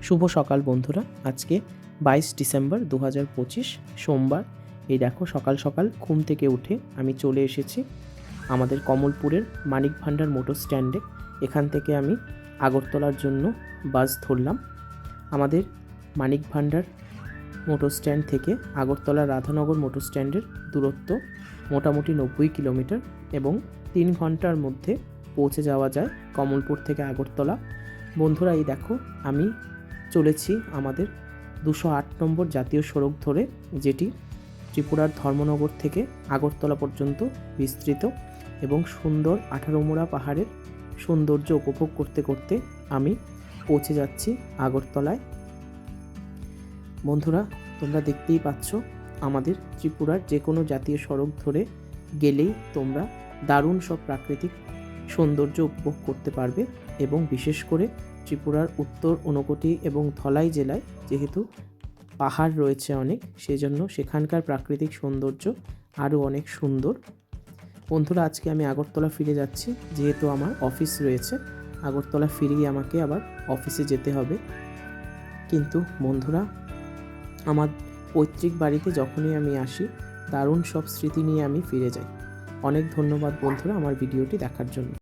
শুভ সকাল বন্ধুরা। আজকে 22 ডিসেম্বর 2025 সোমবার। এই দেখো সকাল সকাল ঘুম থেকে উঠে আমি চলে এসেছি আমাদের কমলপুরের মানিক ভান্ডার মোটর স্ট্যান্ডে। এখান থেকে আমি আগরতলার জন্য বাস ধরলাম। আমাদের মানিক ভান্ডার মোটর স্ট্যান্ড থেকে আগরতলা রাধানগর মোটর স্ট্যান্ডের দূরত্ব মোটামুটি 90 কিলোমিটার এবং 3 ঘন্টার মধ্যে পৌঁছে যাওয়া যায় কমলপুর থেকে আগরতলা। বন্ধুরা, এই দেখো আমি চলেছি আমাদের 208 নম্বর জাতীয় সড়ক ধরে, যেটি ত্রিপুরার ধর্মনগর থেকে আগরতলা পর্যন্ত বিস্তৃত এবং সুন্দর 18 মোড়া পাহাড়ের সৌন্দর্য উপভোগ করতে করতে আমি পৌঁছে যাচ্ছি আগরতলায়। বন্ধুরা, তোমরা দেখতেই পাচ্ছ আমাদের ত্রিপুরার যে কোনো জাতীয় সড়ক ধরে গেলেই তোমরা দারুণ সব প্রাকৃতিক সৌন্দর্য উপভোগ করতে পারবে এবং বিশেষ করে ত্রিপুরার উত্তর ঊনকোটি এবং ধলাই জেলায় যেহেতু পাহাড় রয়েছে অনেক, সেজন্য সেখানকার প্রাকৃতিক সৌন্দর্য আরও অনেক সুন্দর। বন্ধুরা, আজকে আমি আগরতলা ফিরে যাচ্ছি, যেহেতু আমার অফিস রয়েছে। আগরতলা ফিরিয়ে আমাকে আবার অফিসে যেতে হবে। কিন্তু বন্ধুরা, আমার পৈতৃক বাড়িতে যখনই আমি আসি দারুণ সব স্মৃতি নিয়ে আমি ফিরে যাই। অনেক ধন্যবাদ বন্ধুরা আমার ভিডিওটি দেখার জন্য।